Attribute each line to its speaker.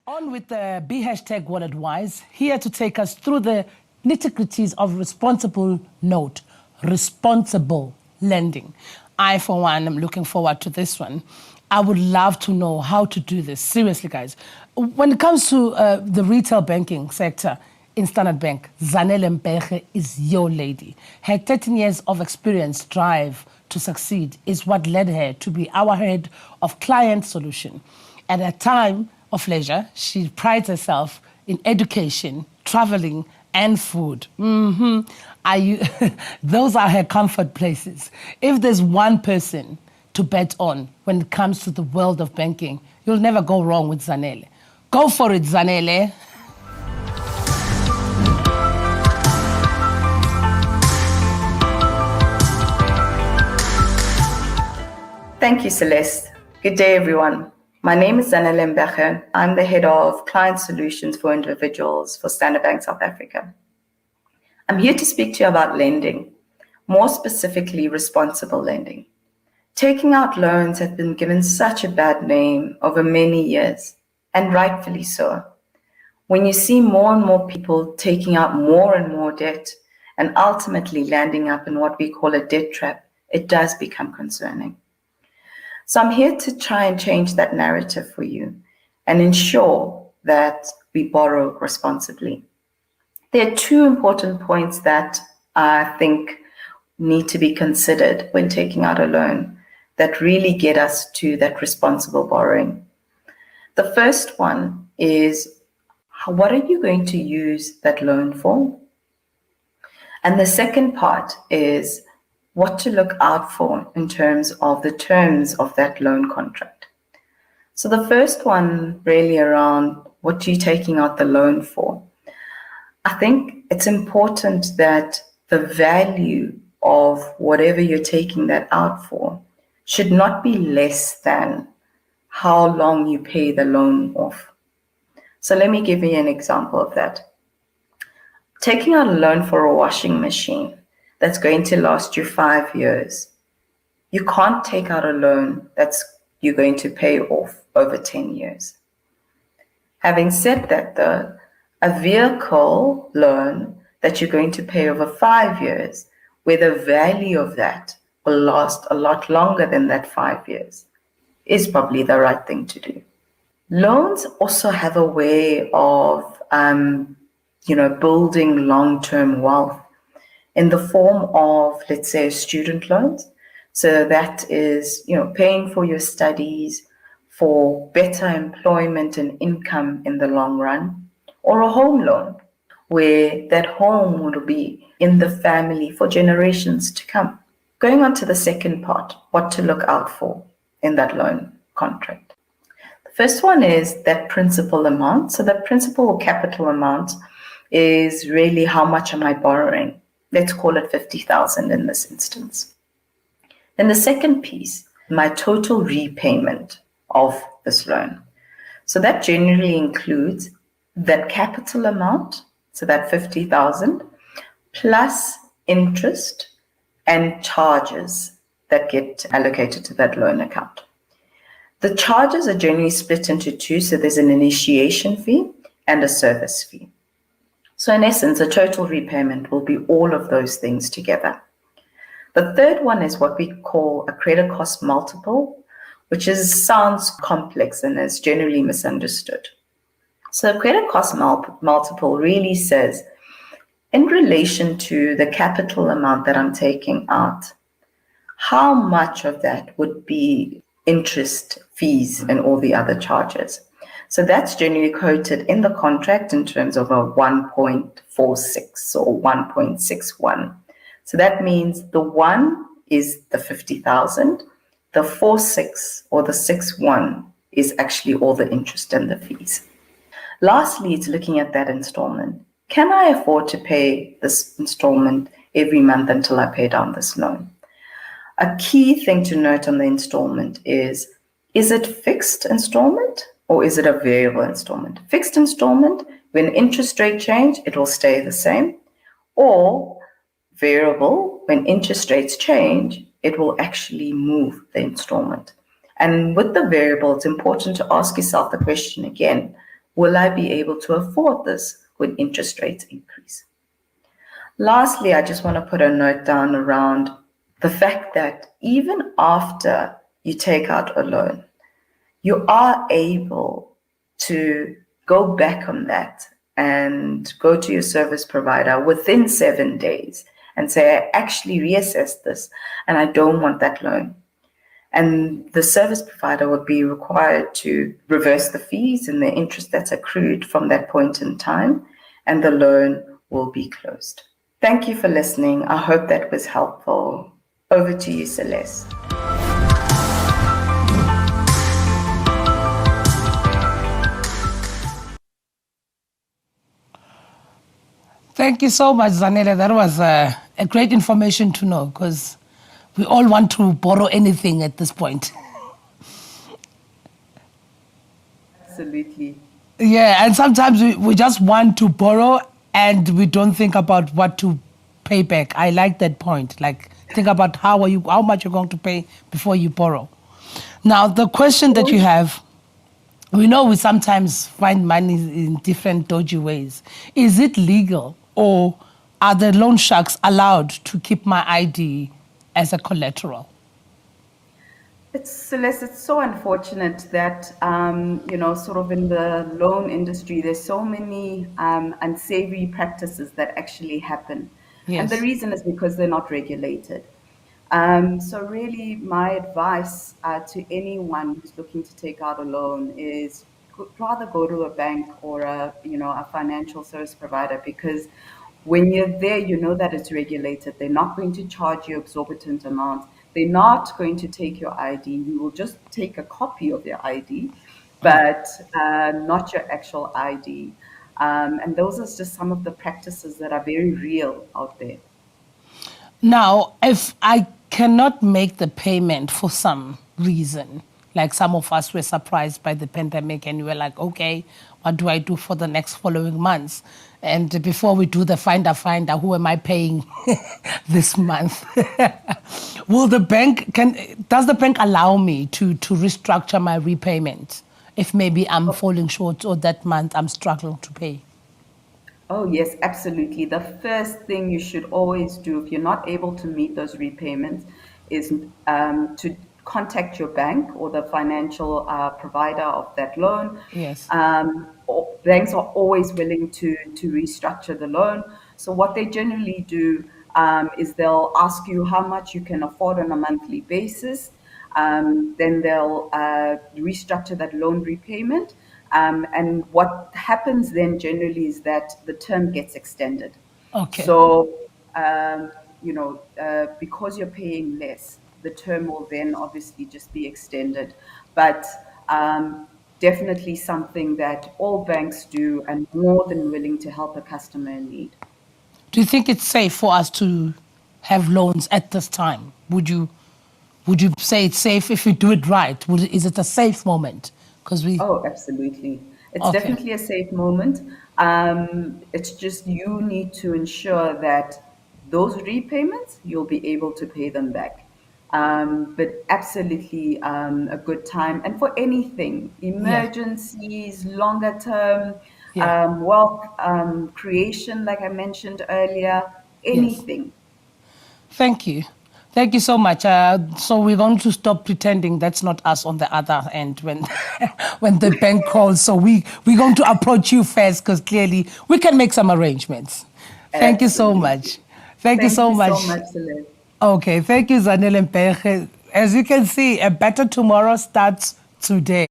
Speaker 1: On with the B hashtag WalletWise, here to take us through the nitty-gritties of responsible lending. I, for one, am looking forward to this one. I would love to know how to do this. Seriously, guys. When it comes to the retail banking sector in Standard Bank, Zanele Mpeche is your lady. Her 13 years of experience, drive to succeed is what led her to be our head of client solution. At a time of leisure, she prides herself in education, traveling, and food. Those are her comfort places. If there's one person to bet on when it comes to the world of banking, you'll never go wrong with Zanele. Go for it, Zanele.
Speaker 2: Thank you, Celeste. Good day, everyone. My name is Zanele Mpeche. I'm the head of client solutions for individuals for Standard Bank South Africa. I'm here to speak to you about lending, more specifically responsible lending. Taking out loans has been given such a bad name over many years, and rightfully so. When you see more and more people taking out more and more debt and ultimately landing up in what we call a debt trap, it does become concerning. So I'm here to try and change that narrative for you and ensure that we borrow responsibly. There are two important points that I think need to be considered when taking out a loan that really get us to that responsible borrowing. The first one is, what are you going to use that loan for? And the second part is, what to look out for in terms of the terms of that loan contract. So the first one really around what you're taking out the loan for. I think it's important that the value of whatever you're taking that out for should not be less than how long you pay the loan off. So let me give you an example of that. Taking out a loan for a washing machine that's going to last you 5 years. You can't take out a loan you're going to pay off over 10 years. Having said that though, a vehicle loan that you're going to pay over 5 years, where the value of that will last a lot longer than that 5 years, is probably the right thing to do. Loans also have a way of building long-term wealth in the form of, let's say, student loans. So that is, paying for your studies, for better employment and income in the long run, or a home loan, where that home would be in the family for generations to come. Going on to the second part, what to look out for in that loan contract. The first one is that principal amount. So that principal or capital amount is really how much am I borrowing? Let's call it 50,000 in this instance. Then the second piece, my total repayment of this loan. So that generally includes that capital amount, so that 50,000, plus interest and charges that get allocated to that loan account. The charges are generally split into two, so there's an initiation fee and a service fee. So in essence, a total repayment will be all of those things together. The third one is what we call a credit cost multiple, which sounds complex and is generally misunderstood. So a credit cost multiple really says, in relation to the capital amount that I'm taking out, how much of that would be interest, fees, and all the other charges? So that's generally quoted in the contract in terms of a 1.46 or 1.61. So that means the 1 is the 50,000, the 46 or the 61 is actually all the interest and the fees. Lastly, it's looking at that installment. Can I afford to pay this installment every month until I pay down this loan? A key thing to note on the installment is it fixed installment or is it a variable installment? Fixed installment, when interest rate change, it will stay the same. Or variable, when interest rates change, it will actually move the installment. And with the variable, it's important to ask yourself the question again, Will I be able to afford this when interest rates increase? Lastly, I just want to put a note down around the fact that even after you take out a loan, you are able to go back on that and go to your service provider within 7 days and say, I actually reassessed this and I don't want that loan. And the service provider would be required to reverse the fees and the interest that's accrued from that point in time, and the loan will be closed. Thank you for listening. I hope that was helpful. Over to you, Celeste.
Speaker 1: Thank you so much, Zanele. That was a great information to know, because we all want to borrow anything at this point.
Speaker 2: Absolutely.
Speaker 1: Yeah, and sometimes we just want to borrow and we don't think about what to pay back. I like that point. Like, think about how much you're going to pay before you borrow. Now, the question that you have, we know we sometimes find money in different dodgy ways. Is it legal, or are the loan sharks allowed to keep my ID as a collateral?
Speaker 3: Celeste, it's so unfortunate that, sort of in the loan industry, there's so many unsavory practices that actually happen.
Speaker 1: Yes.
Speaker 3: And the reason is because they're not regulated. So really, my advice to anyone who's looking to take out a loan is rather go to a bank or a financial service provider, because when you're there, you know that it's regulated. They're not going to charge you exorbitant amounts. They're not going to take your ID. You will just take a copy of your ID, but not your actual ID. And those are just some of the practices that are very real out there.
Speaker 1: Now, if I cannot make the payment for some reason, like some of us were surprised by the pandemic and we were like, okay, what do I do for the next following months? And before we do the finder, who am I paying this month? Does the bank allow me to restructure my repayment if maybe I'm falling short or that month I'm struggling to pay?
Speaker 3: Oh, yes, absolutely. The first thing you should always do if you're not able to meet those repayments is to contact your bank or the financial provider of that loan.
Speaker 1: Yes.
Speaker 3: Banks are always willing to restructure the loan. So what they generally do is they'll ask you how much you can afford on a monthly basis. Then they'll restructure that loan repayment. And what happens then generally is that the term gets extended.
Speaker 1: Okay.
Speaker 3: So, because you're paying less, the term will then obviously just be extended. But definitely something that all banks do and more than willing to help a customer in need.
Speaker 1: Do you think it's safe for us to have loans at this time? Would you say it's safe if we do it right? Is it a safe moment?
Speaker 3: Oh, absolutely. It's
Speaker 1: Okay.
Speaker 3: definitely a safe moment. It's just you need to ensure that those repayments, you'll be able to pay them back. But absolutely a good time. And for anything, emergencies, longer term, wealth creation, like I mentioned earlier, anything.
Speaker 1: Thank you. Thank you so much. So we're going to stop pretending that's not us on the other end when when the bank calls. So we're going to approach you first, because clearly we can make some arrangements. Thank you so much. Thank you so much.
Speaker 3: Celeste.
Speaker 1: Okay, thank you, Zanele Mpege. As you can see, a better tomorrow starts today.